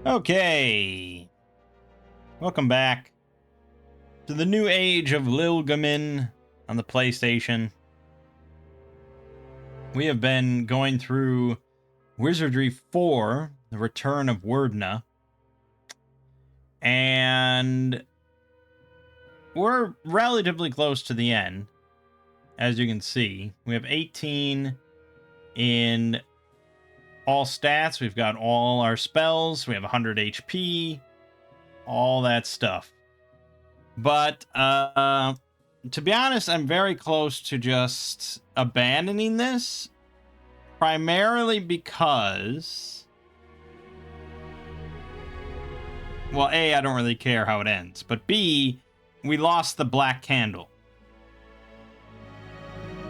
Okay, welcome back to the new age of Lilgamin on the PlayStation. We have been going through Wizardry 4, The Return of Werdna, and we're relatively close to the end. As you can see, we have 18 in all stats. We've got all our spells. We have 100 HP, all that stuff. But to be honest, I'm very close to just abandoning this, primarily because, well, A, I don't really care how it ends, but B, we lost the Black Candle.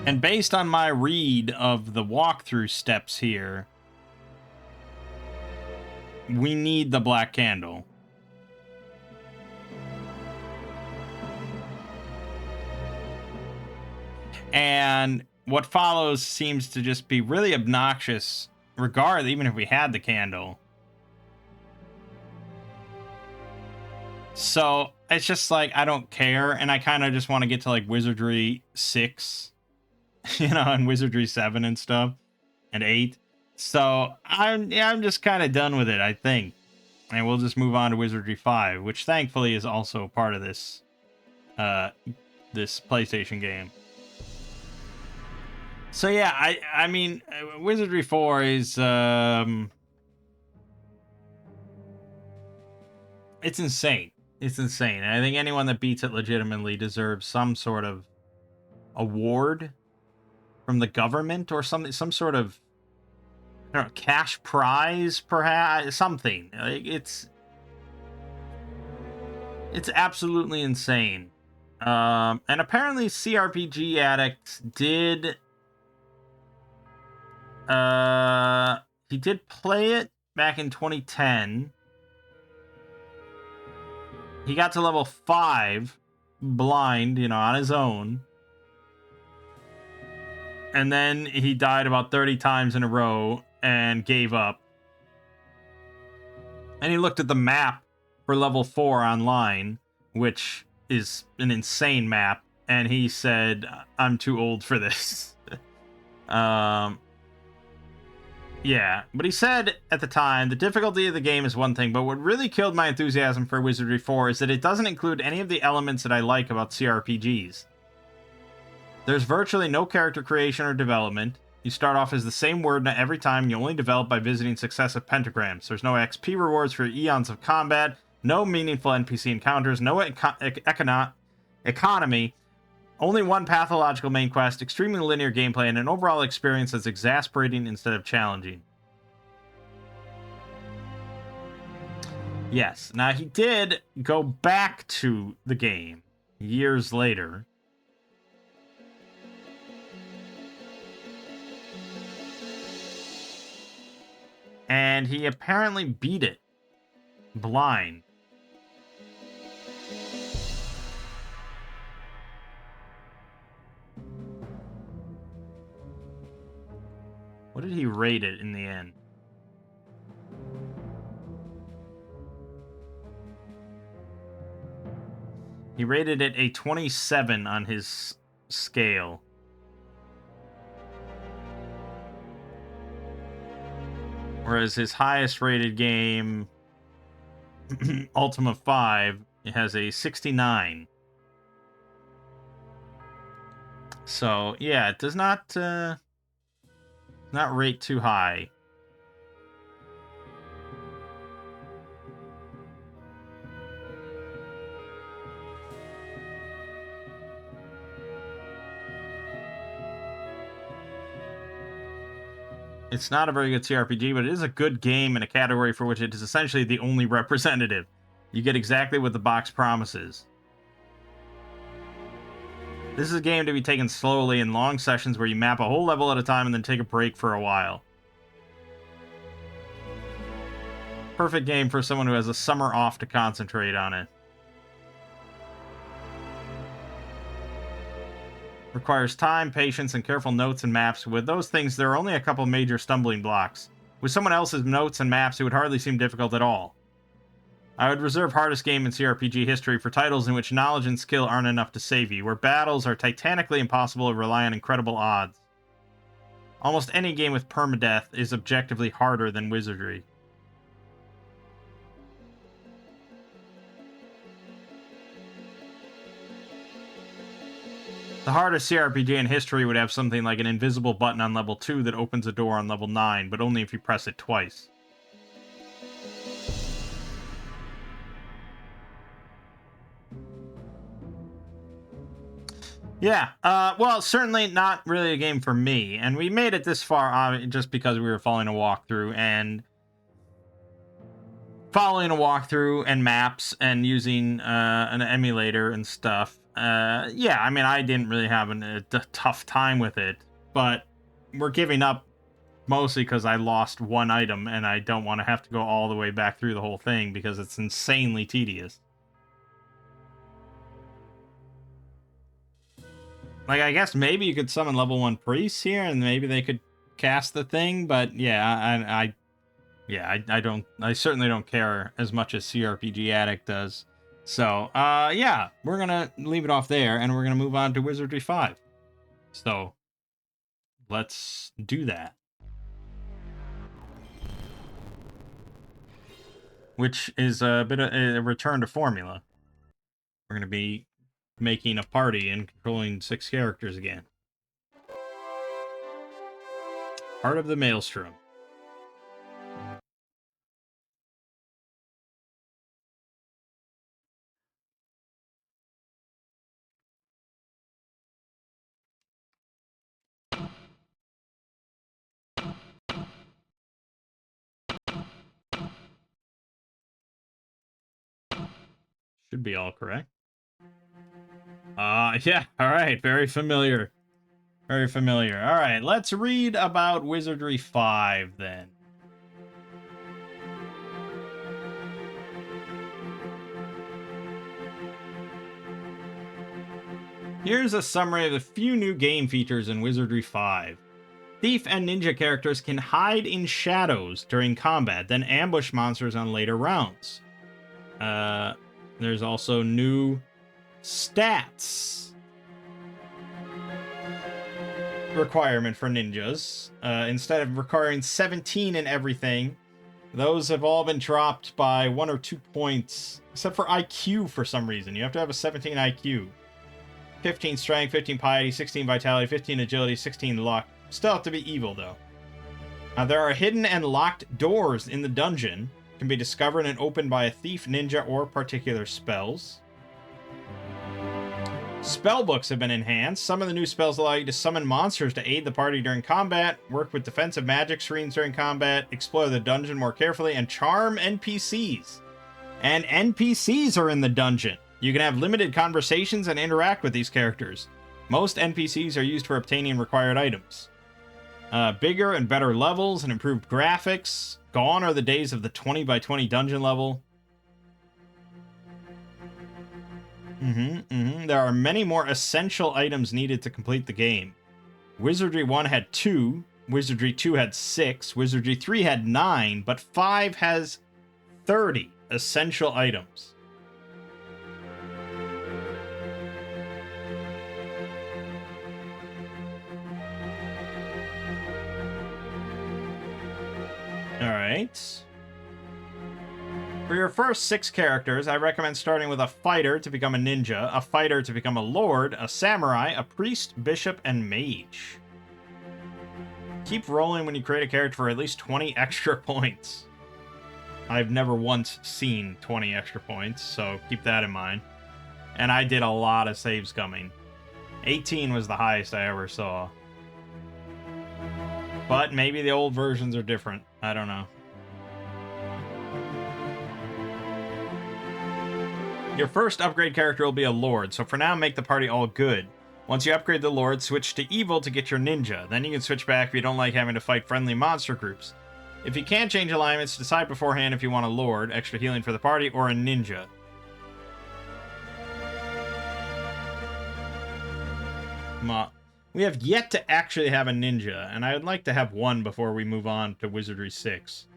And based on my read of the walkthrough steps here, we need the Black Candle. And what follows seems to just be really obnoxious, regardless, even if we had the candle. So it's just like, I don't care, and I kind of just want to get to like Wizardry 6, and Wizardry 7 and stuff, and 8. So I'm just kind of done with it, I think. And we'll just move on to Wizardry 5, which thankfully is also part of this this PlayStation game. So yeah, I mean, Wizardry 4 is it's insane. It's insane. And I think anyone that beats it legitimately deserves some sort of award from the government or some sort of, I don't know, cash prize, perhaps, something. Like, it's absolutely insane. And apparently CRPG Addict did he did play it back in 2010. He got to level 5 blind, on his own. And then he died about 30 times in a row and gave up. And he looked at the map for level 4 online, which is an insane map, and he said, I'm too old for this. Yeah, but he said at the time, the difficulty of the game is one thing, but what really killed my enthusiasm for Wizardry 4 is that it doesn't include any of the elements that I like about CRPGs. There's virtually no character creation or development. You start off as the same Werdna every time, and you only develop by visiting successive pentagrams. There's no XP rewards for eons of combat, no meaningful NPC encounters, no economy, only one pathological main quest, extremely linear gameplay, and an overall experience that's exasperating instead of challenging. Yes, now he did go back to the game years later. And he apparently beat it blind. What did he rate it in the end? He rated it a 27 on his scale. Whereas his highest rated game, Ultima 5, it has a 69. So, yeah, it does not rate too high. It's not a very good CRPG, but it is a good game in a category for which it is essentially the only representative. You get exactly what the box promises. This is a game to be taken slowly in long sessions where you map a whole level at a time and then take a break for a while. Perfect game for someone who has a summer off to concentrate on it. Requires time, patience, and careful notes and maps. With those things, there are only a couple major stumbling blocks. With someone else's notes and maps, it would hardly seem difficult at all. I would reserve hardest game in CRPG history for titles in which knowledge and skill aren't enough to save you, where battles are titanically impossible or rely on incredible odds. Almost any game with permadeath is objectively harder than Wizardry. The hardest CRPG in history would have something like an invisible button on level 2 that opens a door on level 9, but only if you press it twice. Yeah, well, certainly not really a game for me, and we made it this far just because we were following a walkthrough and maps and using an emulator and stuff. Yeah, I mean, I didn't really have a tough time with it, but we're giving up mostly because I lost one item and I don't want to have to go all the way back through the whole thing because it's insanely tedious. Like, I guess maybe you could summon level 1 priests here and maybe they could cast the thing, but yeah, I certainly don't care as much as CRPG Addict does. So, yeah, we're gonna leave it off there, and we're gonna move on to Wizardry 5. So, let's do that. Which is a bit of a return to formula. We're gonna be making a party and controlling 6 characters again. Heart of the Maelstrom. Should be all correct. Yeah, alright, very familiar. Very familiar. Alright, let's read about Wizardry 5, then. Here's a summary of the few new game features in Wizardry 5. Thief and ninja characters can hide in shadows during combat, then ambush monsters on later rounds. There's also new stats requirement for ninjas. Instead of requiring 17 in everything, those have all been dropped by 1 or 2 points, except for IQ for some reason. You have to have a 17 IQ. 15 strength, 15 piety, 16 vitality, 15 agility, 16 luck. Still have to be evil, though. There are hidden and locked doors in the dungeon. Can be discovered and opened by a thief, ninja, or particular spells. Spellbooks have been enhanced. Some of the new spells allow you to summon monsters to aid the party during combat, work with defensive magic screens during combat, explore the dungeon more carefully, and charm NPCs. And NPCs are in the dungeon. You can have limited conversations and interact with these characters. Most NPCs are used for obtaining required items. Bigger and better levels and improved graphics. Gone are the days of the 20 by 20 dungeon level. There are many more essential items needed to complete the game. Wizardry 1 had 2, Wizardry 2 had 6, Wizardry 3 had 9, but 5 has 30 essential items. Alright. For your first 6 characters, I recommend starting with a fighter to become a ninja, a fighter to become a lord, a samurai, a priest, bishop, and mage. Keep rolling when you create a character for at least 20 extra points. I've never once seen 20 extra points, so keep that in mind. And I did a lot of saves coming. 18 was the highest I ever saw. But maybe the old versions are different. I don't know. Your first upgrade character will be a lord, so for now make the party all good. Once you upgrade the lord, switch to evil to get your ninja. Then you can switch back if you don't like having to fight friendly monster groups. If you can't change alignments, decide beforehand if you want a lord, extra healing for the party, or a ninja. We have yet to actually have a ninja, and I would like to have one before we move on to Wizardry 6.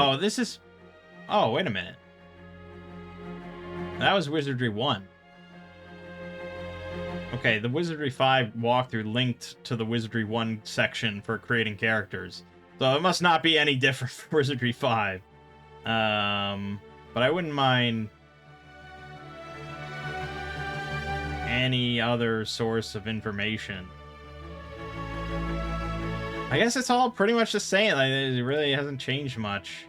Oh, this is... Oh, wait a minute. That was Wizardry 1. Okay, the Wizardry 5 walkthrough linked to the Wizardry 1 section for creating characters. So it must not be any different for Wizardry 5. But I wouldn't mind any other source of information. I guess it's all pretty much the same. Like, it really hasn't changed much.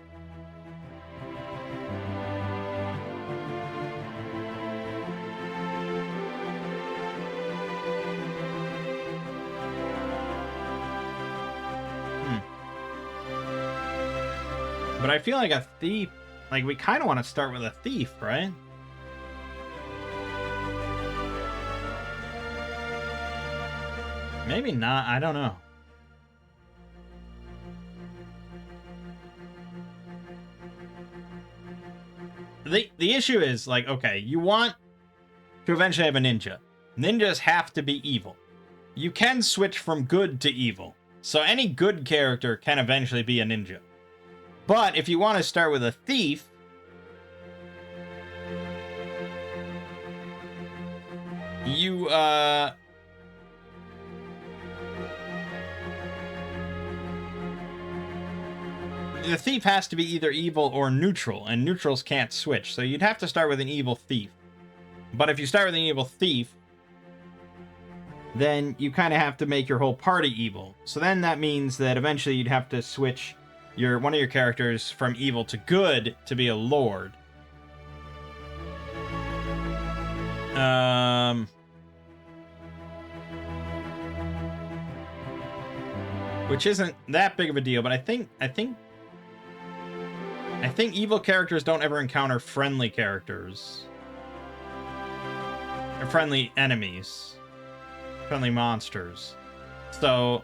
But I feel like a thief... Like, we kind of want to start with a thief, right? Maybe not. I don't know. The issue is, like, okay, you want to eventually have a ninja. Ninjas have to be evil. You can switch from good to evil. So any good character can eventually be a ninja. But if you want to start with a thief, you, the thief has to be either evil or neutral, and neutrals can't switch, so you'd have to start with an evil thief. But if you start with an evil thief, then you kind of have to make your whole party evil. So then that means that eventually you'd have to switch one of your characters from evil to good to be a lord. Which isn't that big of a deal, but I think evil characters don't ever encounter friendly characters. Or friendly enemies. Friendly monsters. So,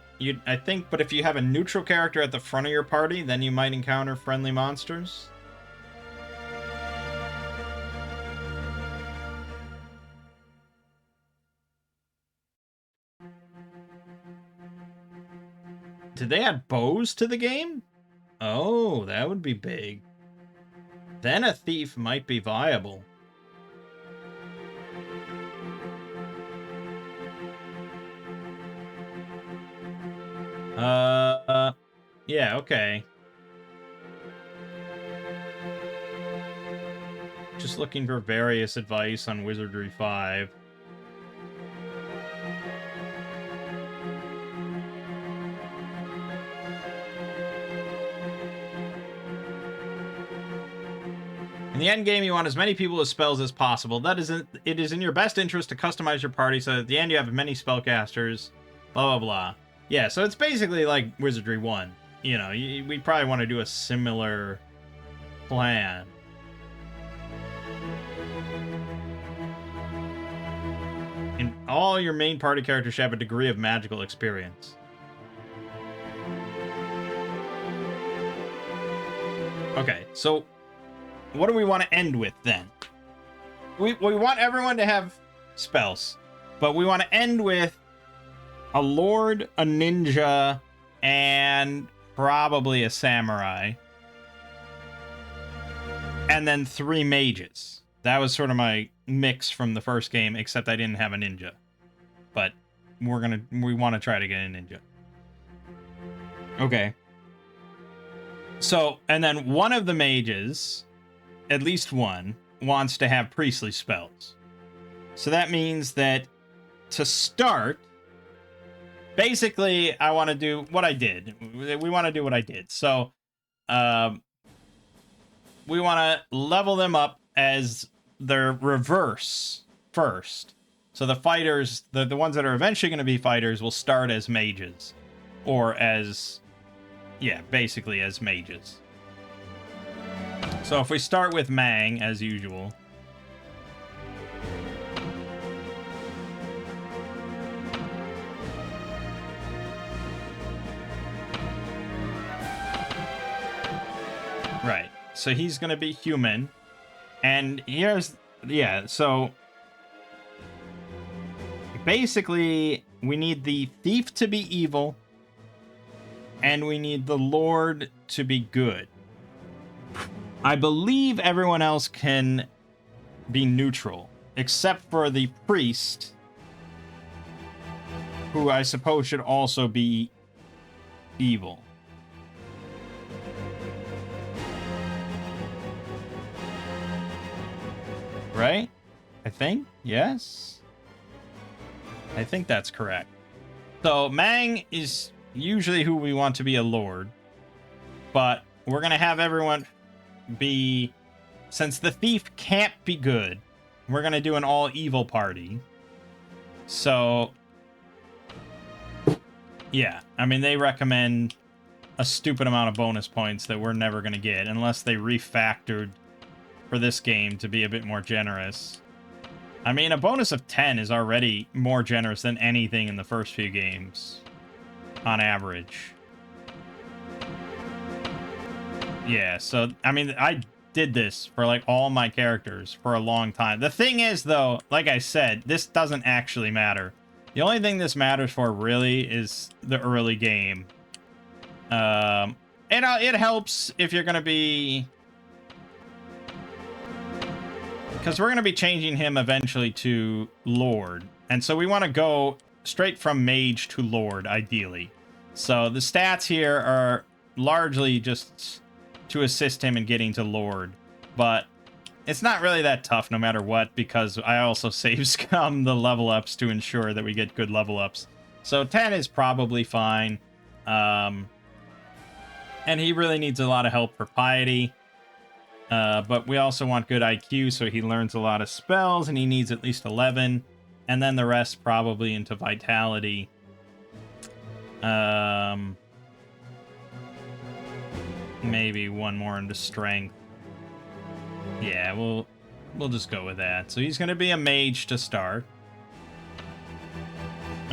but if you have a neutral character at the front of your party, then you might encounter friendly monsters. Did they add bows to the game? Oh, that would be big. Then a thief might be viable. Yeah, okay. Just looking for various advice on Wizardry 5. In the end game, you want as many people with spells as possible. It is in your best interest to customize your party so that at the end you have many spellcasters. Blah, blah, blah. Yeah, so it's basically like Wizardry 1. You know, we probably want to do a similar plan. And all your main party characters should have a degree of magical experience. Okay, so what do we want to end with then? We want everyone to have spells, but we want to end with a lord, a ninja, and probably a samurai. And then 3 mages. That was sort of my mix from the first game, except I didn't have a ninja. But we want to try to get a ninja. Okay. So, and then one of the mages, at least one, wants to have priestly spells. So that means that to start, basically, I want to do what I did. We want to do what I did. So, we want to level them up as their reverse first. So the fighters, the ones that are eventually going to be fighters, will start as mages. Or as, yeah, basically as mages. So if we start with Mangg, as usual. Right. So he's going to be human. And here's, yeah, so basically we need the thief to be evil and we need the lord to be good. I believe everyone else can be neutral, except for the priest, who I suppose should also be evil. Right? I think? Yes? I think that's correct. So, Mangg is usually who we want to be a lord. But we're going to have everyone be... Since the thief can't be good, we're going to do an all-evil party. So... Yeah, I mean, they recommend a stupid amount of bonus points that we're never going to get, unless they refactored for this game to be a bit more generous. I mean, a bonus of 10 is already more generous than anything in the first few games, on average. Yeah, so, I mean, I did this for, like, all my characters for a long time. The thing is, though, like I said, this doesn't actually matter. The only thing this matters for, really, is the early game. It helps if you're going to be... Because we're going to be changing him eventually to Lord. And so we want to go straight from Mage to Lord, ideally. So the stats here are largely just to assist him in getting to Lord. But it's not really that tough no matter what, because I also save scum the level ups to ensure that we get good level ups. So 10 is probably fine. And he really needs a lot of help for piety. But we also want good IQ, so he learns a lot of spells, and he needs at least 11. And then the rest probably into vitality. Maybe one more into strength. Yeah, we'll just go with that. So he's going to be a mage to start.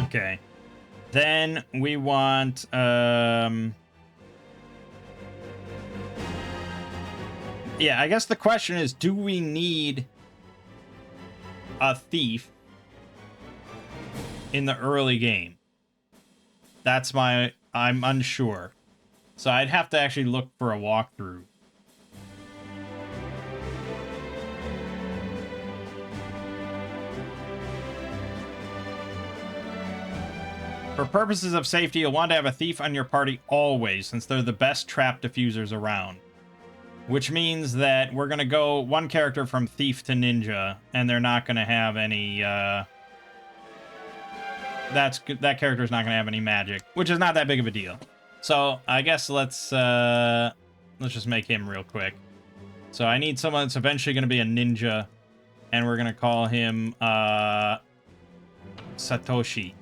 Okay. Then we want... Yeah, I guess the question is, do we need a thief in the early game? That's my... I'm unsure. So I'd have to actually look for a walkthrough. For purposes of safety, you'll want to have a thief on your party always, since they're the best trap diffusers around. Which means that we're going to go one character from Thief to Ninja, and they're not going to have any, that character's not going to have any magic, which is not that big of a deal. So, I guess let's just make him real quick. So, I need someone that's eventually going to be a ninja, and we're going to call him, Satoshi.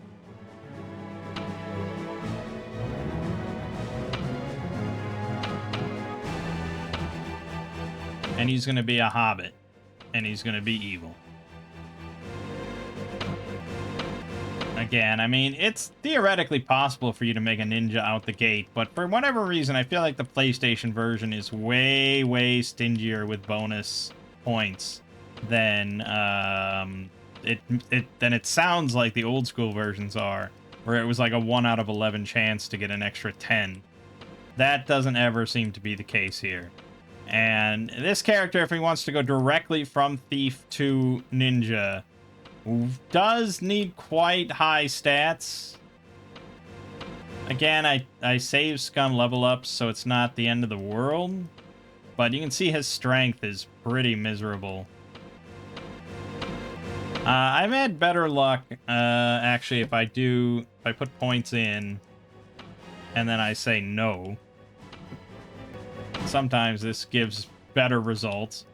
And he's going to be a hobbit. And he's going to be evil. Again, I mean, it's theoretically possible for you to make a ninja out the gate, but for whatever reason, I feel like the PlayStation version is way, way stingier with bonus points than it sounds like the old school versions are, where it was like a 1 out of 11 chance to get an extra 10. That doesn't ever seem to be the case here. And this character, if he wants to go directly from Thief to Ninja, does need quite high stats. Again, I save scum level ups, so it's not the end of the world. But you can see his strength is pretty miserable. I've had better luck, actually, if I put points in, and then I say no. Sometimes this gives better results,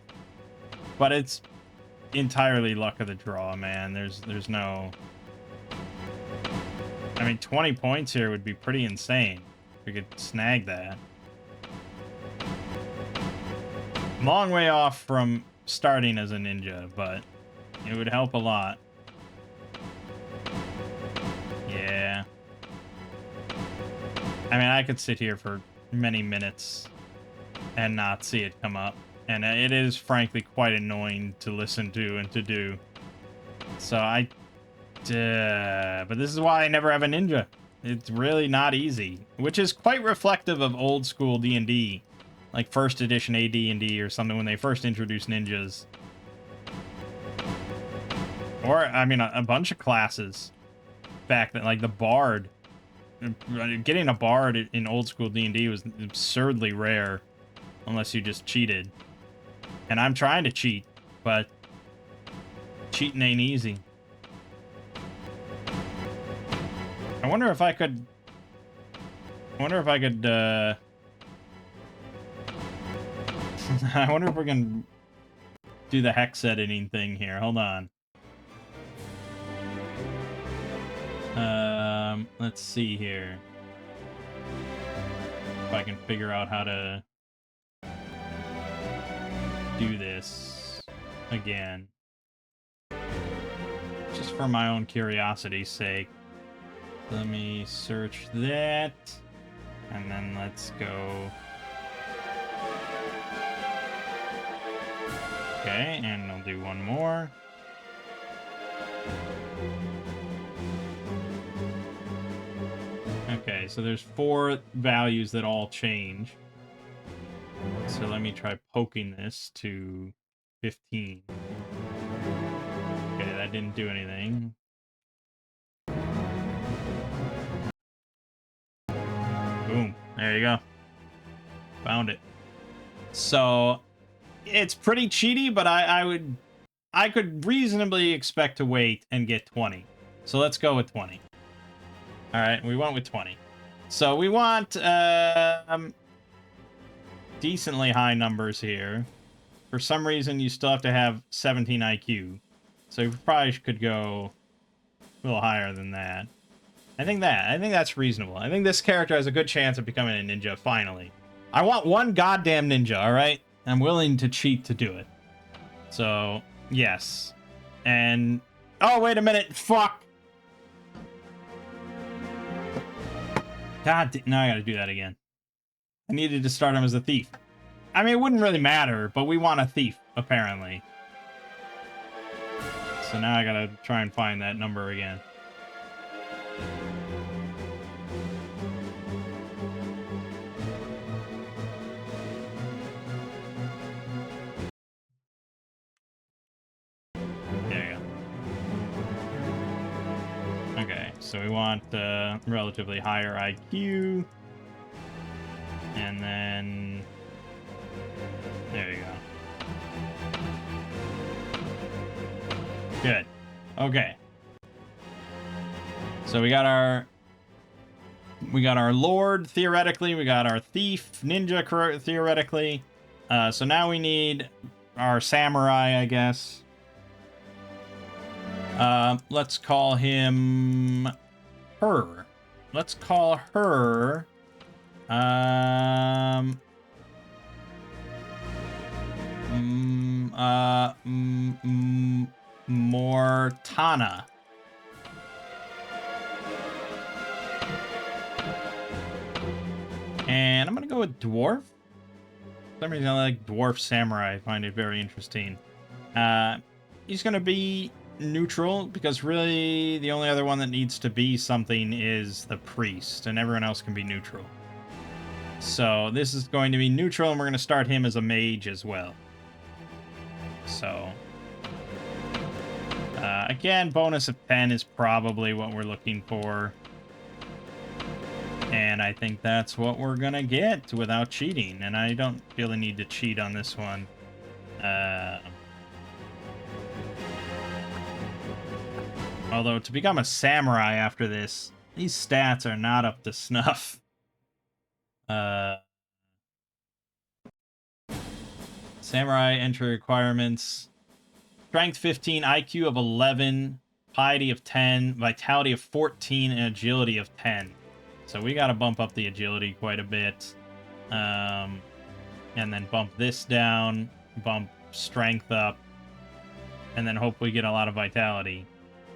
but it's entirely luck of the draw, man. There's no... I mean, 20 points here would be pretty insane if we could snag that. Long way off from starting as a ninja, but it would help a lot. Yeah. I mean, I could sit here for many minutes and not see it come up. And it is, frankly, quite annoying to listen to and to do. So but this is why I never have a ninja. It's really not easy. Which is quite reflective of old school D&D. like first edition AD&D or something when they first introduced ninjas. Or, I mean, a bunch of classes back then, like the Bard. Getting a Bard in old school D&D was absurdly rare, unless you just cheated. And I'm trying to cheat, but cheating ain't easy. I wonder if I could... I wonder if we can do the hex editing thing here. Hold on. Let's see here. If I can figure out how to do this again. Just for my own curiosity's sake. Let me search that. And then let's go. Okay, and I'll do one more. Okay, so there's 4 values that all change. So let me try poking this to 15. Okay, that didn't do anything. Boom. There you go. Found it. So it's pretty cheaty, but I could reasonably expect to wait and get 20. So let's go with 20. All right, we went with 20. So we want decently high numbers here. For some reason, you still have to have 17 IQ. So you probably could go a little higher than that. I think that's reasonable. I think this character has a good chance of becoming a ninja, finally. I want one goddamn ninja, alright? I'm willing to cheat to do it. So, yes. And... oh, wait a minute! Fuck! God, now I gotta do that again. I needed to start him as a thief. I mean, it wouldn't really matter, but we want a thief, apparently. So now I gotta try and find that number again. There you go. Okay, so we want relatively higher IQ. And then... there you go. Good. Okay. So we got our Lord, theoretically. We got our Thief, Ninja, theoretically. So now we need our Samurai, I guess. Let's call him... her. Let's call her... Mortana. And I'm gonna go with dwarf. For some reason I like dwarf samurai. I find it very interesting. He's gonna be neutral because really the only other one that needs to be something is the priest, and everyone else can be neutral. So this is going to be neutral, and we're gonna start him as a mage as well. So again, bonus of 10 is probably what we're looking for. And I think that's what we're gonna get without cheating. And I don't feel the need to cheat on this one. Although, to become a samurai after this, these stats are not up to snuff. Samurai entry requirements. Strength 15, IQ of 11, piety of 10, vitality of 14, and agility of 10. So we gotta bump up the agility quite a bit. And then bump this down, bump strength up, and then hopefully get a lot of vitality.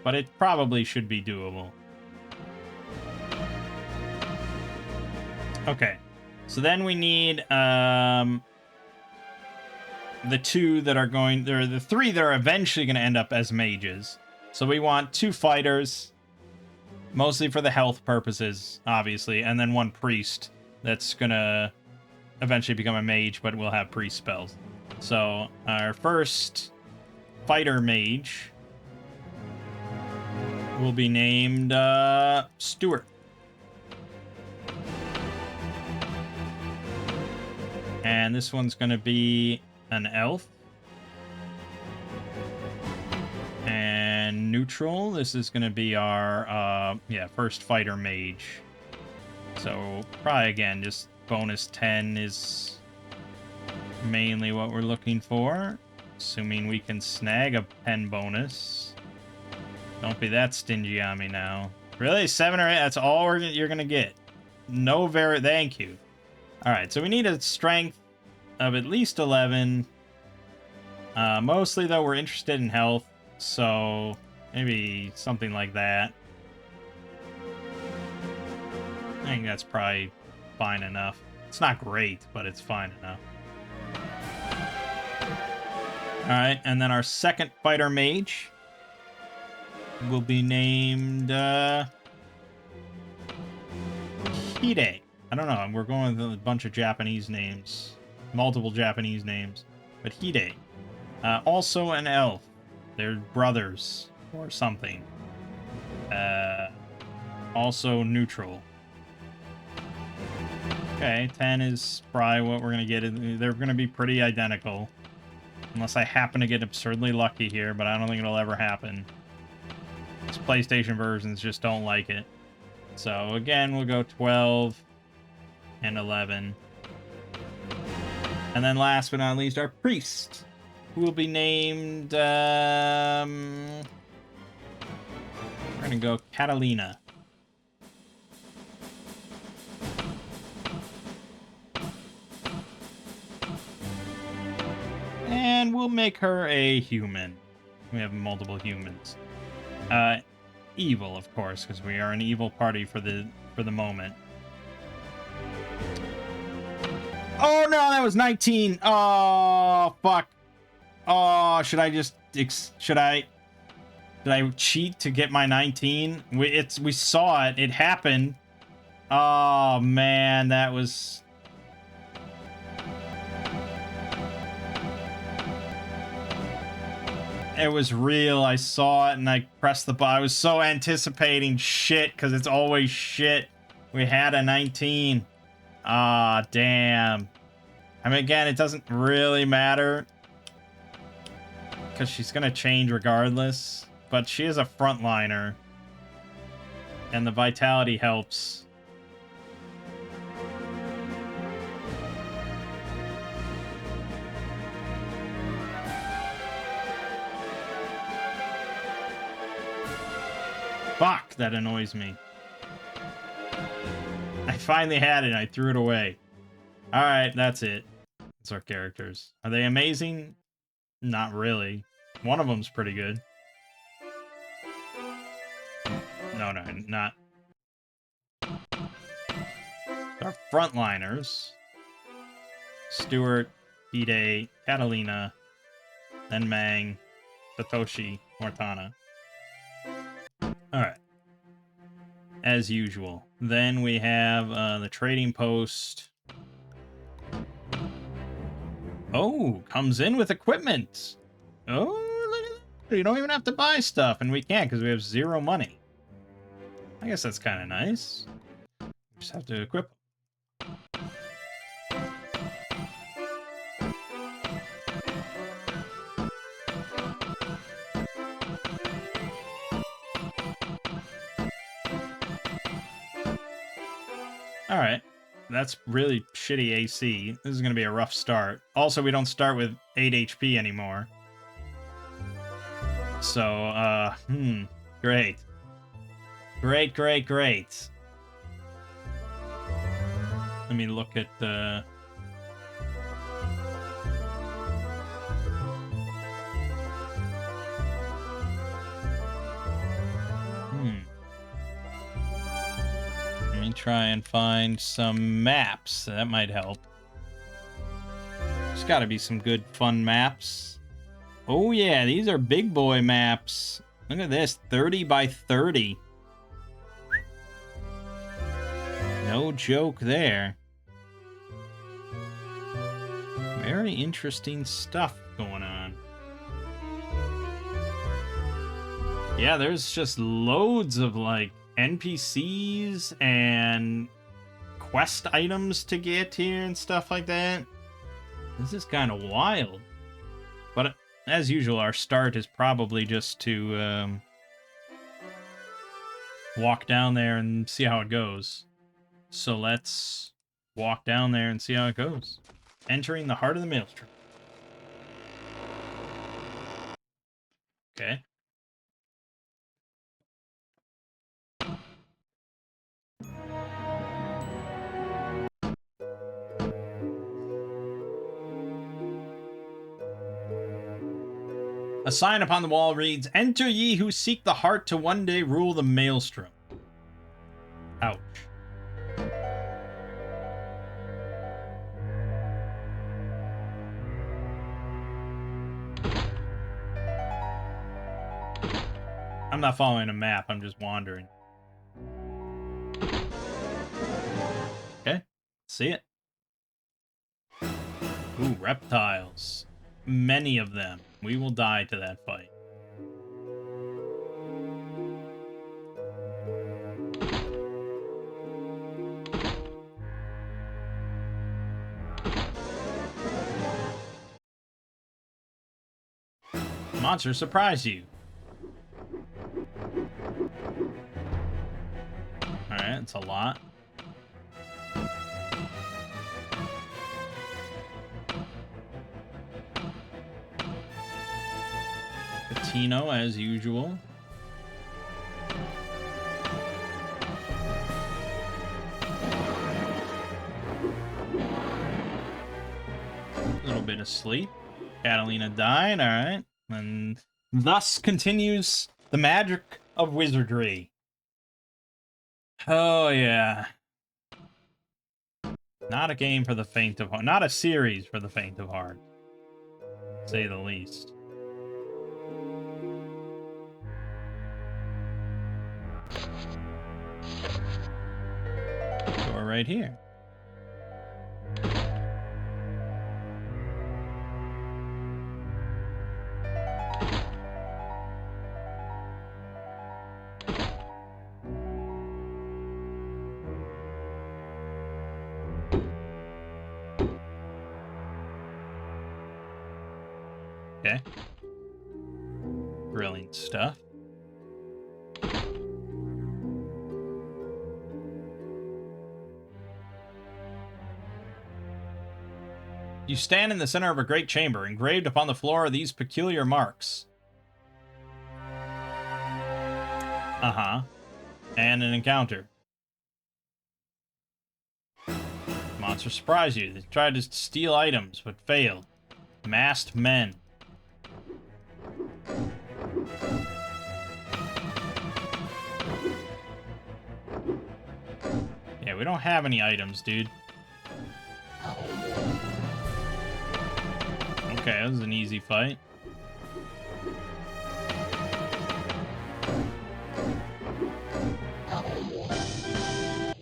But it probably should be doable. Okay. So then we need the 2 that are going... there are the 3 that are eventually going to end up as mages. So we want 2 fighters, mostly for the health purposes, obviously, and then 1 priest that's going to eventually become a mage, but will have priest spells. So our first fighter mage will be named Stuart. And this one's going to be an elf. And neutral, this is going to be our first fighter mage. So probably again, just bonus 10 is mainly what we're looking for. Assuming we can snag a 10 bonus. Don't be that stingy on me now. Really? 7 or 8? That's all you're going to get. No thank you. Alright, so we need a strength of at least 11. Mostly, though, we're interested in health. So maybe something like that. I think that's probably fine enough. It's not great, but it's fine enough. Alright, and then our second fighter mage will be named Hide. I don't know, we're going with a bunch of Japanese names. Multiple Japanese names. But Hide. Also an elf. They're brothers or something. Also neutral. Okay, 10 is probably what we're going to get. They're going to be pretty identical. Unless I happen to get absurdly lucky here, but I don't think it'll ever happen. These PlayStation versions just don't like it. So again, we'll go 12 and 11. And then last but not least, our priest, who will be named... we're going to go Catalina. And we'll make her a human. We have multiple humans. Evil, of course, because we are an evil party for the moment. Oh no, that was 19. Oh fuck. Oh, should I cheat to get my 19? We saw it. It happened. Oh man, that was. It was real. I saw it and I pressed the button. I was so anticipating shit because it's always shit. We had a 19. Ah, damn. I mean, again, it doesn't really matter because she's going to change regardless. But she is a frontliner and the vitality helps. Fuck, that annoys me. I finally had it and I threw it away. Alright, that's it. That's our characters. Are they amazing? Not really. One of them's pretty good. No, not. Our frontliners. Stuart, Hide, Catalina, then Mangg, Satoshi, Mortana. Alright. As usual. Then we have the trading post. Oh, comes in with equipment. Oh, look at that. You don't even have to buy stuff, and we can't because we have 0 money. I guess that's kind of nice. Just have to equip. Alright, that's really shitty AC. This is going to be a rough start. Also, we don't start with 8 HP anymore. So, great. Great. Let me look at the... Let me try and find some maps. That might help. There's got to be some good, fun maps. Oh, yeah, these are big boy maps. Look at this, 30 by 30. No joke there. Very interesting stuff going on. Yeah, there's just loads of, like, NPCs and quest items to get here and stuff like that. This is kind of wild. But as usual, our start is probably just to walk down there and see how it goes. So let's walk down there and see how it goes. Entering the heart of the maelstrom. Okay. A sign upon the wall reads, "Enter ye who seek the heart to one day rule the maelstrom." Ouch. I'm not following a map, I'm just wandering. Okay, see it. Ooh, reptiles. Many of them. We will die to that fight. Monsters surprise you. Alright, it's a lot. Patino, as usual. A little bit of sleep. Catalina died, alright. And thus continues the magic of wizardry. Oh, yeah. Not a game for the faint of heart. Not a series for the faint of heart. To say the least. Door right here. Okay. Brilliant stuff. You stand in the center of a great chamber. Engraved upon the floor are these peculiar marks. Uh-huh. And an encounter. Monsters surprise you. They tried to steal items, but failed. Masked men. Yeah, we don't have any items, dude. Okay, that was an easy fight.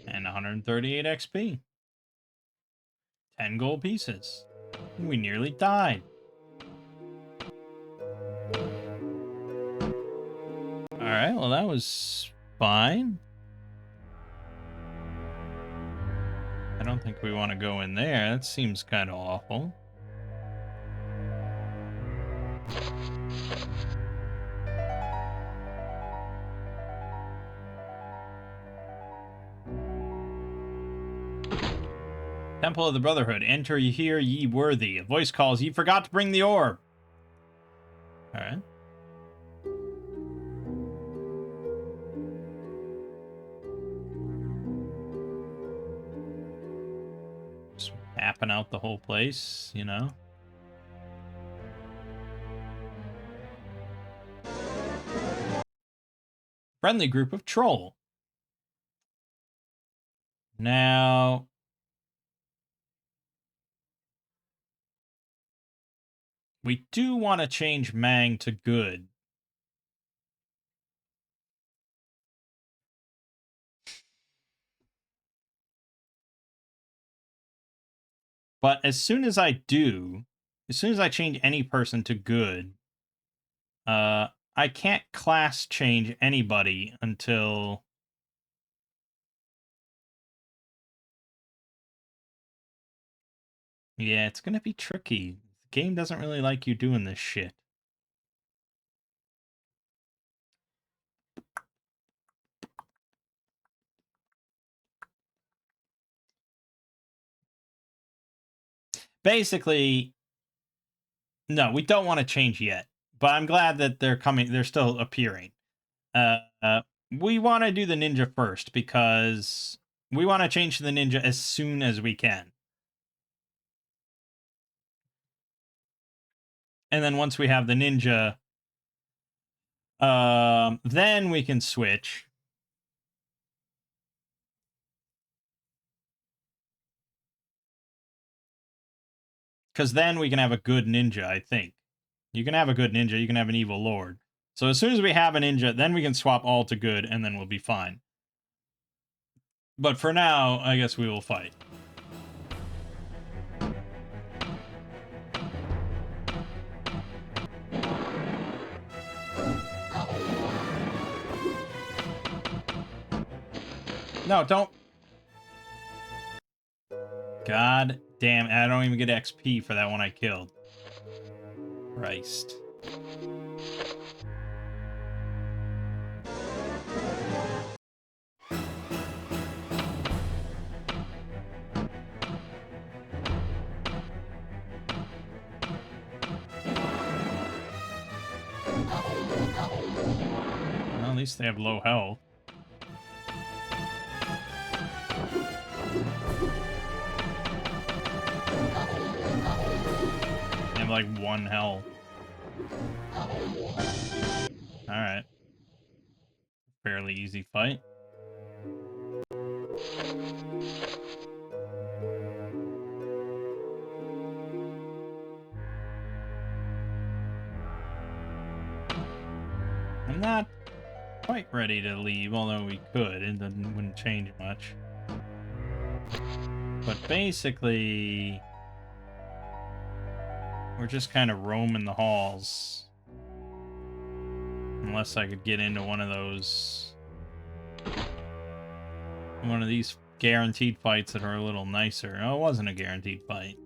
And 138 XP. 10 gold pieces. We nearly died. Alright, well that was fine. I don't think we want to go in there. That seems kind of awful. Temple of the Brotherhood. Enter ye here, ye worthy. A voice calls, ye forgot to bring the orb. Alright. Just mapping out the whole place, you know? Friendly group of troll. Now... we do want to change Mangg to good. But as soon as I do, as soon as I change any person to good, I can't class change anybody until... Yeah, it's gonna be tricky. The game doesn't really like you doing this shit. Basically, no, we don't want to change yet. But I'm glad that they're coming. They're still appearing. Uh, uh, we want to do the ninja first because we want to change to the ninja as soon as we can. And then once we have the ninja, then we can switch. Because then we can have a good ninja, I think. You can have a good ninja, you can have an evil lord. So as soon as we have a ninja, then we can swap all to good, and then we'll be fine. But for now, I guess we will fight. No, don't. God damn, I don't even get XP for that one I killed. Christ. Well, at least they have low health. They have like 1 health. Alright. Fairly easy fight. I'm not quite ready to leave, although we could. It wouldn't change much. But basically, we're just kind of roaming the halls. Unless I could get into one of those... one of these guaranteed fights that are a little nicer. Oh, it wasn't a guaranteed fight.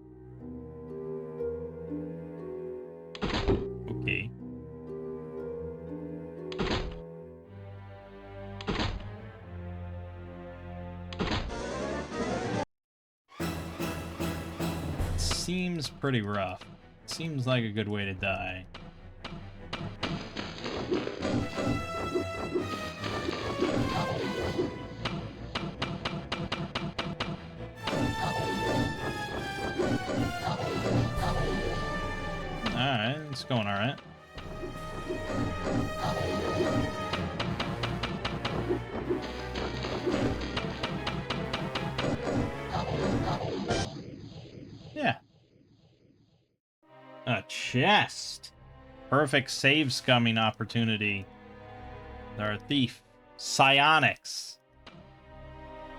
Okay. Seems pretty rough. Seems like a good way to die. Alright, it's going alright. Yeah. A chest. Perfect save scumming opportunity. They're a thief. Psionics.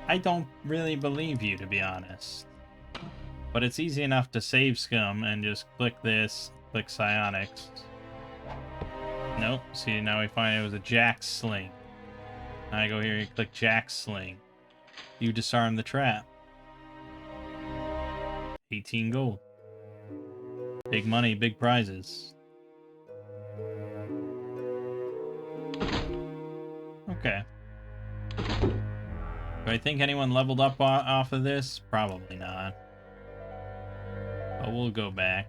I don't really believe you, to be honest. But it's easy enough to save scum and just click this, click psionics. Nope. See, now we find it was a jack sling. Now I go here and click jack sling. You disarm the trap. 18 gold. Big money, big prizes. Okay. Do I think anyone leveled up off of this? Probably not. But we'll go back.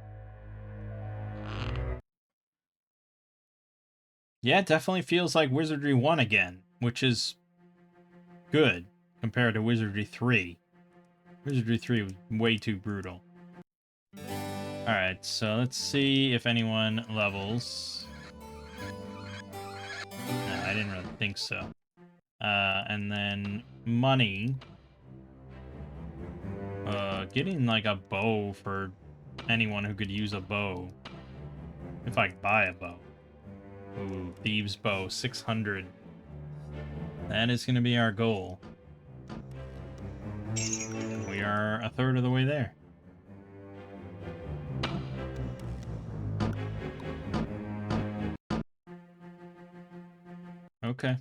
Yeah, it definitely feels like Wizardry 1 again, which is good compared to Wizardry 3. Wizardry 3 was way too brutal. Alright, so let's see if anyone levels. No, I didn't really think so. And then money. Getting like a bow for anyone who could use a bow. If I could buy a bow. Ooh, Thieves' Bow, 600. That is going to be our goal. We are a third of the way there. Okay.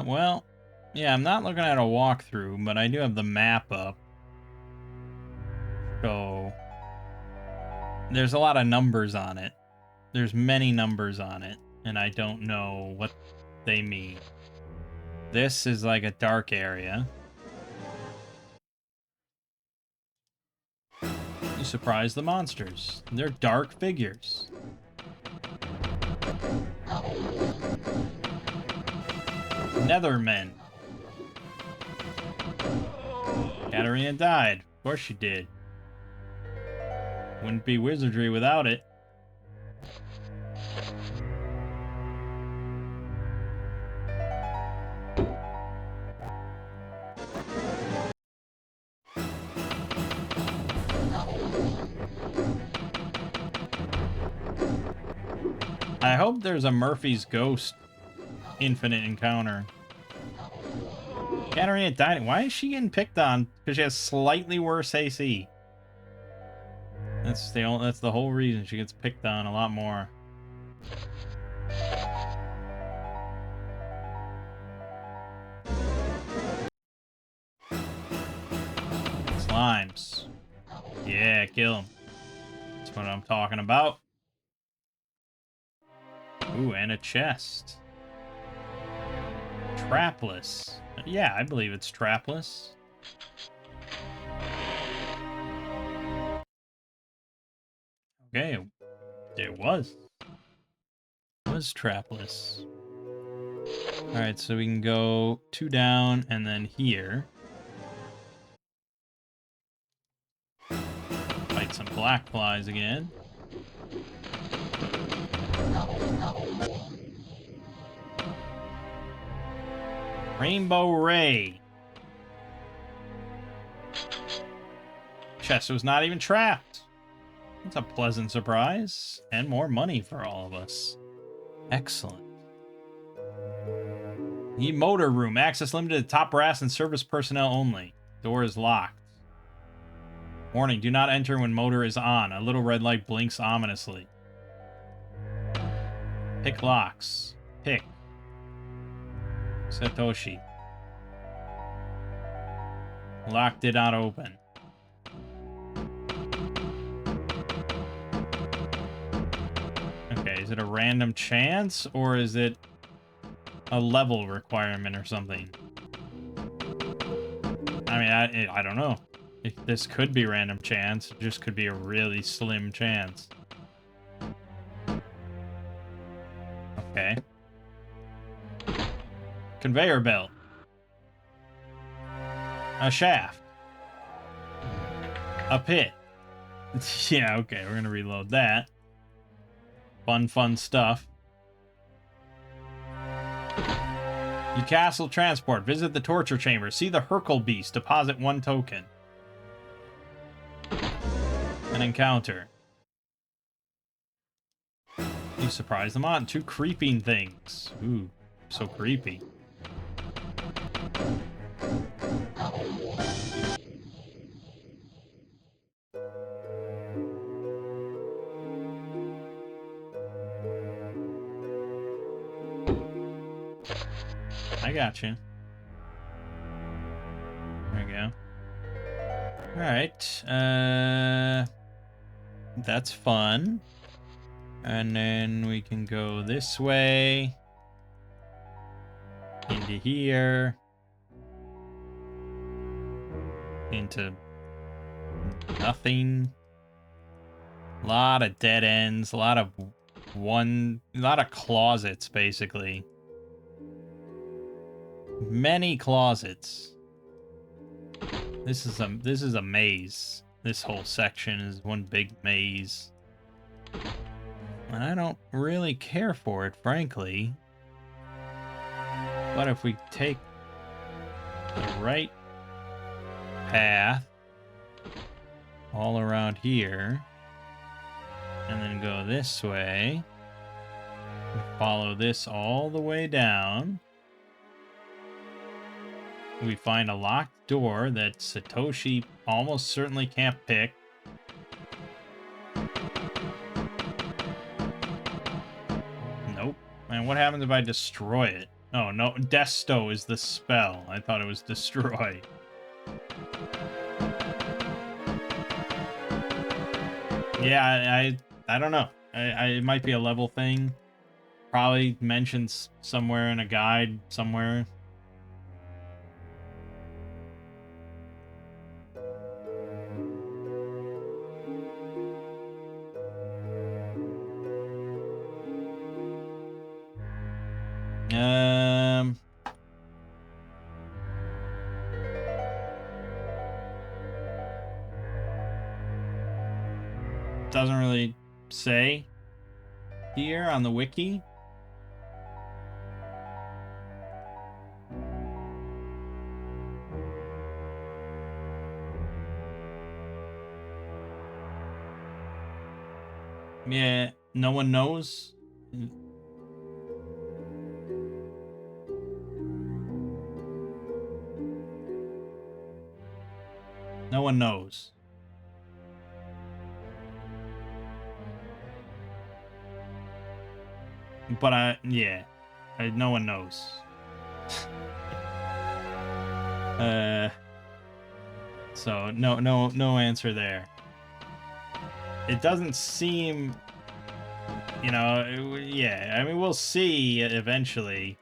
Well, yeah, I'm not looking at a walkthrough, but I do have the map up. So there's a lot of numbers on it. There's many numbers on it, and I don't know what they mean. This is like a dark area. You surprise the monsters. They're dark figures. Nethermen. Katarina died. Of course she did. Wouldn't be Wizardry without it. I hope there's a Murphy's Ghost infinite encounter. Katarina died. Why is she getting picked on? Because she has slightly worse AC. That's the whole reason she gets picked on a lot more. Slimes. Yeah, kill them. That's what I'm talking about. Ooh, and a chest. Trapless. Yeah, I believe it's trapless. Okay, it was. It was trapless. Alright, so we can go 2 down and then here. Fight some black flies again. Rainbow Ray. Chest was not even trapped. That's a pleasant surprise. And more money for all of us. Excellent. The motor room. Access limited to top brass and service personnel only. Door is locked. Warning, do not enter when motor is on. A little red light blinks ominously. Pick locks. Pick. Satoshi. Lock did not open. Okay, is it a random chance or is it a level requirement or something? I mean, I don't know. This could be random chance. It just could be a really slim chance. Okay. Conveyor belt. A shaft. A pit. Yeah, okay, we're gonna reload that. Fun stuff. You castle transport. Visit the torture chamber. See the Hercule Beast. Deposit 1 token. An encounter. You surprise them on 2 creeping things. Ooh, so creepy. I got you. There we go. Alright, that's fun. And then we can go this way. Into here. Into nothing. A lot of dead ends. A lot of closets, basically. Many closets. This is a maze. This whole section is one big maze. And I don't really care for it, frankly. But if we take the right path, all around here. And then go this way. Follow this all the way down. We find a locked door that Satoshi almost certainly can't pick. Nope. And what happens if I destroy it? Oh, no. Desto is the spell. I thought it was destroy. Yeah, I don't know. It might be a level thing. Probably mentions somewhere in a guide somewhere. Doesn't really say here on the wiki. Yeah, no one knows. No one knows. But no one knows. So no answer there. It doesn't seem, yeah. I mean, we'll see eventually.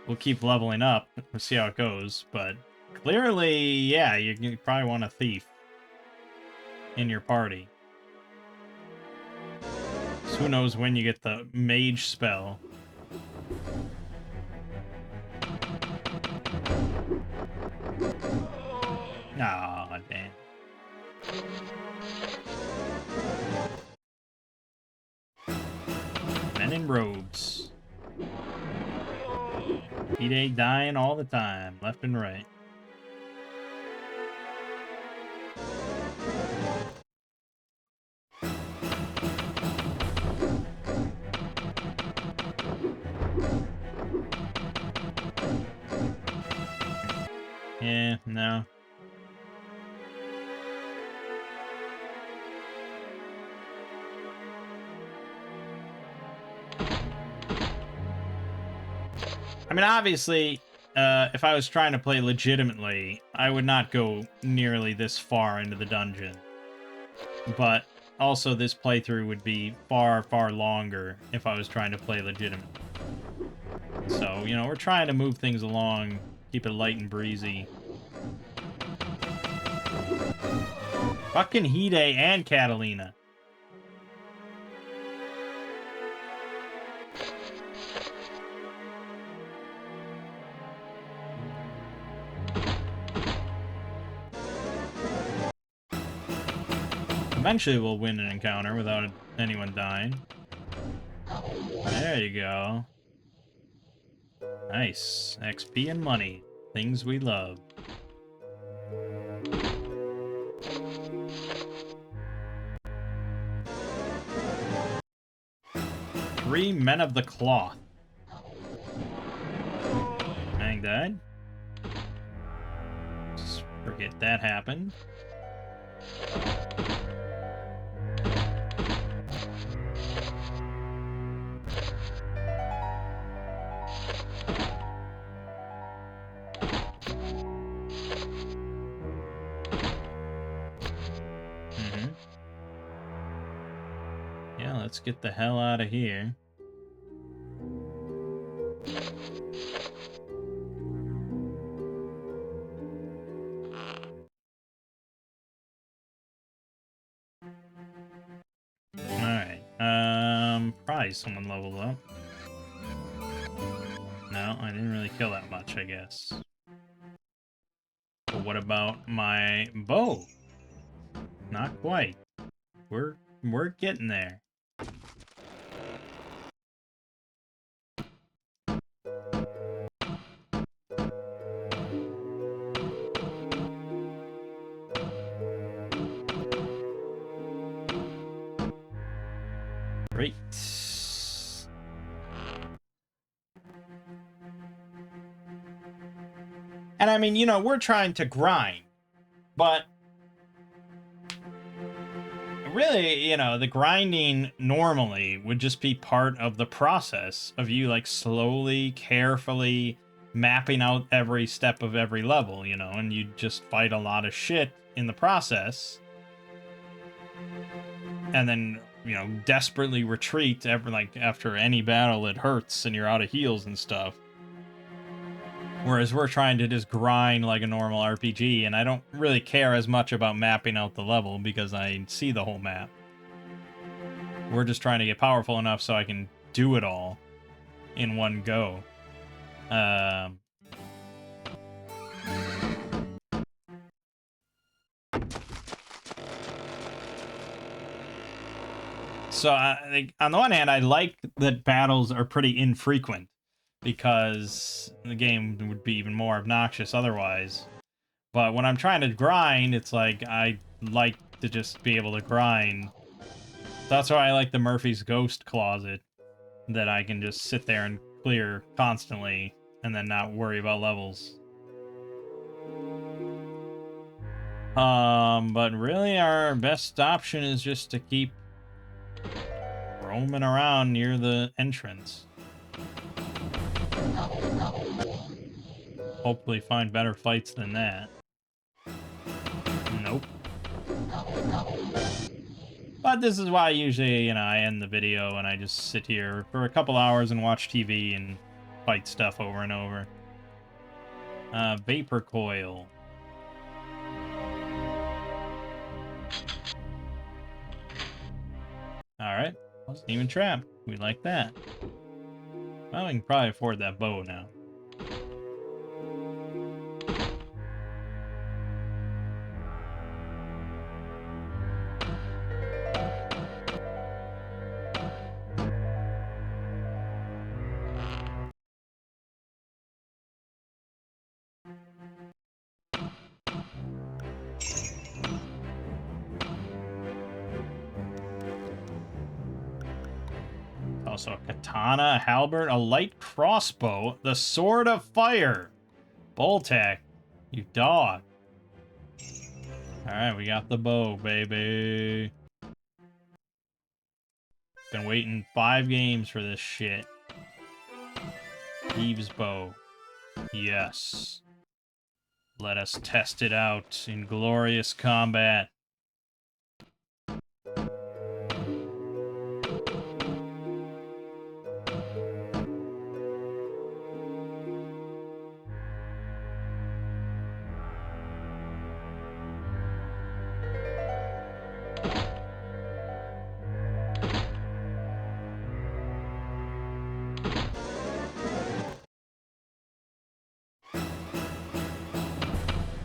We'll keep leveling up. We'll see how it goes. But clearly, yeah, you probably want a thief in your party. So who knows when you get the mage spell. Aw, damn. Men in robes. He dying all the time, left and right. Yeah, no. I mean, obviously, if I was trying to play legitimately, I would not go nearly this far into the dungeon. But also, this playthrough would be far, far longer if I was trying to play legitimately. So, we're trying to move things along, keep it light and breezy. Fucking Hide and Catalina. Eventually we'll win an encounter without anyone dying. There you go. Nice. XP and money. Things we love. Three men of the cloth. Mangg died. Just forget that happened. Yeah, let's get the hell out of here. Alright, probably someone leveled up. No, I didn't really kill that much, I guess. But what about my bow? Not quite. We're getting there. Great. And I mean, you know, we're trying to grind, but really, you know, the grinding normally would just be part of the process of you, like, slowly, carefully mapping out every step of every level, you know, and you just fight a lot of shit in the process. And then, you know, desperately retreat after any battle it hurts and you're out of heals and stuff. Whereas we're trying to just grind like a normal RPG, and I don't really care as much about mapping out the level because I see the whole map. We're just trying to get powerful enough so I can do it all in one go. So on the one hand, I like that battles are pretty infrequent because the game would be even more obnoxious otherwise. But when I'm trying to grind, it's like I like to just be able to grind. That's why I like the Murphy's Ghost Closet, that I can just sit there and clear constantly and then not worry about levels. But really our best option is just to keep roaming around near the entrance. Hopefully find better fights than that. Nope. But this is why usually, you know, I end the video and I just sit here for a couple hours and watch TV and fight stuff over and over. Vapor coil. Alright. Wasn't even trapped. We like that. Well, we can probably afford that bow now. Also a katana, a halberd, a light crossbow, the sword of fire. Boltac, you dog. Alright, we got the bow, baby. Been waiting 5 games for this shit. Eve's bow. Yes. Let us test it out in glorious combat.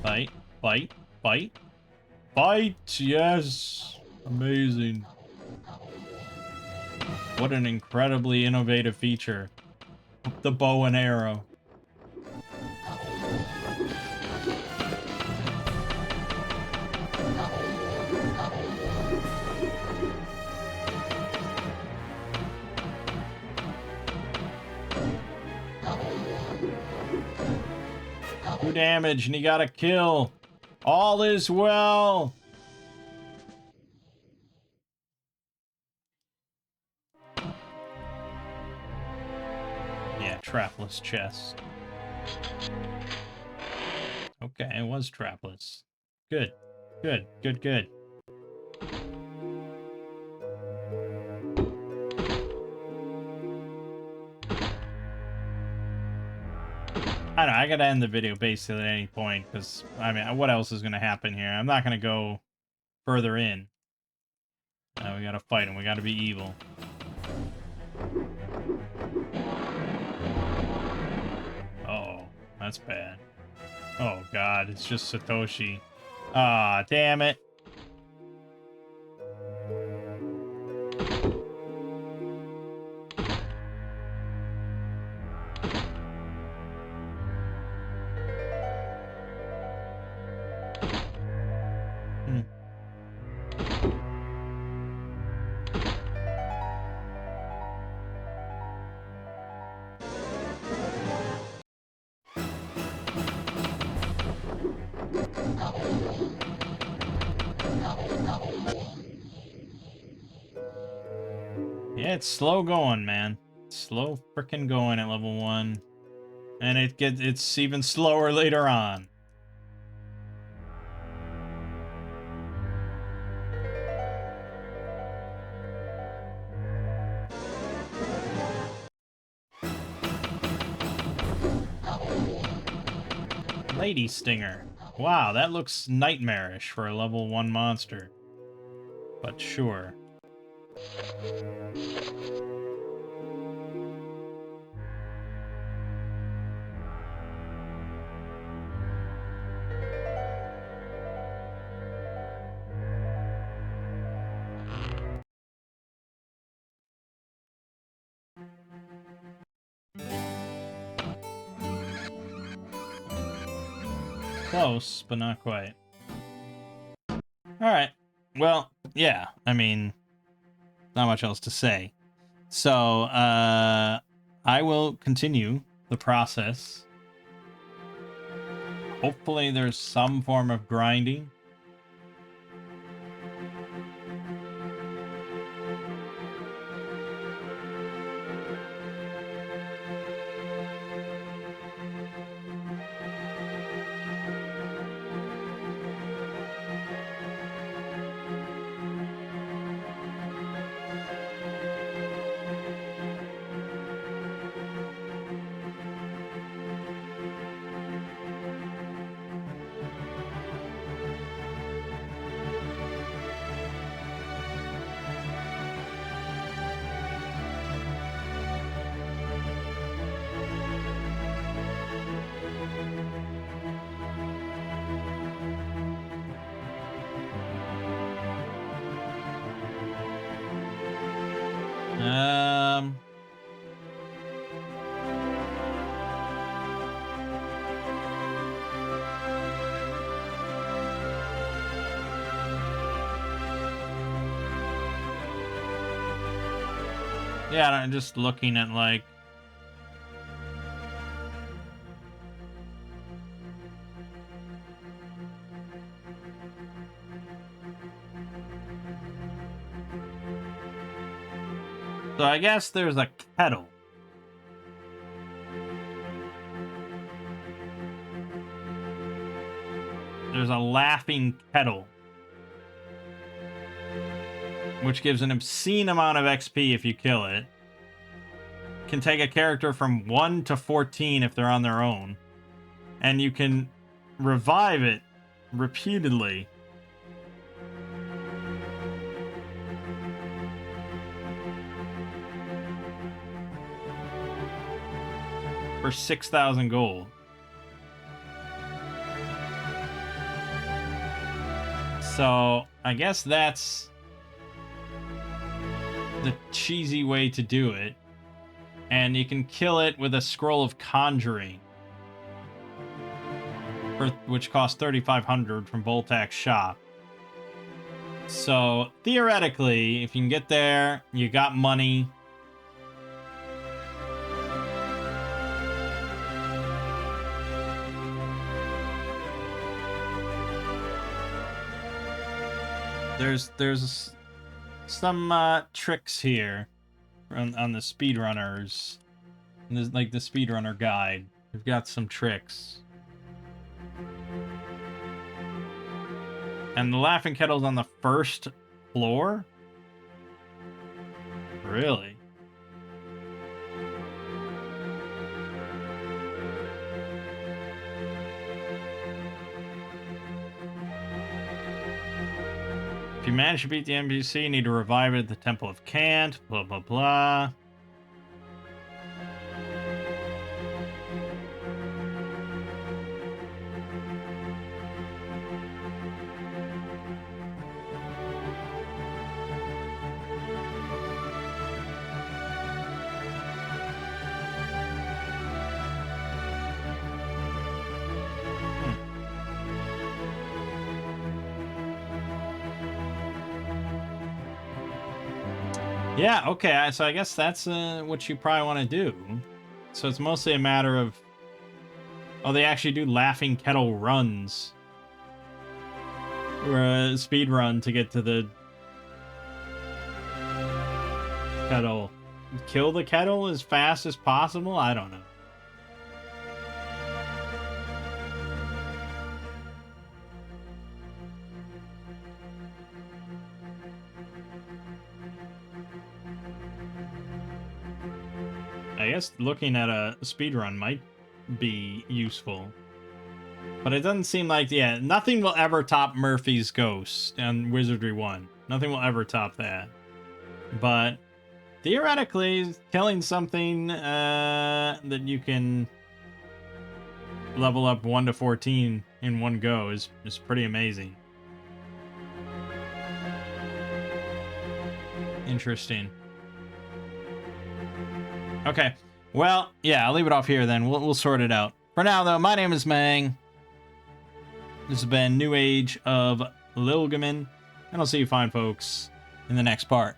Fight, fight, fight. Fight! Yes! Amazing. What an incredibly innovative feature. The bow and arrow. Two damage and he got a kill. All is well. Yeah, trapless chest. Okay, it was trapless. Good. Good, good, good. I don't know, I gotta end the video basically at any point, because, I mean, what else is gonna happen here? I'm not gonna go further in. We gotta fight him, we gotta be evil. Uh-oh, that's bad. Oh god, it's just Satoshi. Ah, damn it. Yeah, it's slow going, man. Slow frickin' going at level 1. And it's even slower later on. Lady Stinger. Wow, that looks nightmarish for a level 1 monster. But sure. Close, but not quite. Alright. Well, yeah, I mean, not much else to say. So, I will continue the process. Hopefully there's some form of grinding. Yeah, I'm just looking at, like... So I guess there's a kettle. There's a laughing kettle, which gives an obscene amount of XP if you kill it. Can take a character from 1 to 14 if they're on their own. And you can revive it repeatedly. For 6,000 gold. So, I guess that's the cheesy way to do it. And you can kill it with a Scroll of Conjuring, which costs 3,500 from Voltak's shop. So, theoretically, if you can get there, you got money. There's some tricks here on the speedrunners. There's like the speedrunner guide. We've got some tricks. And the laughing kettle's on the first floor? Really? If you manage to beat the NPC, you need to revive it at the Temple of Cant, blah, blah, blah. Yeah, okay, so I guess that's what you probably want to do. So it's mostly a matter of... Oh, they actually do laughing kettle runs. Or a speed run to get to the Kettle. Kill the kettle as fast as possible? I don't know. I guess looking at a speedrun might be useful. But it doesn't seem like, yeah, nothing will ever top Murphy's Ghost on Wizardry 1. Nothing will ever top that. But theoretically, killing something that you can level up 1 to 14 in one go is pretty amazing. Interesting. Okay. Well, yeah, I'll leave it off here then. We'll sort it out. For now, though, my name is Mangg. This has been New Age of Lilgamen, and I'll see you fine folks in the next part.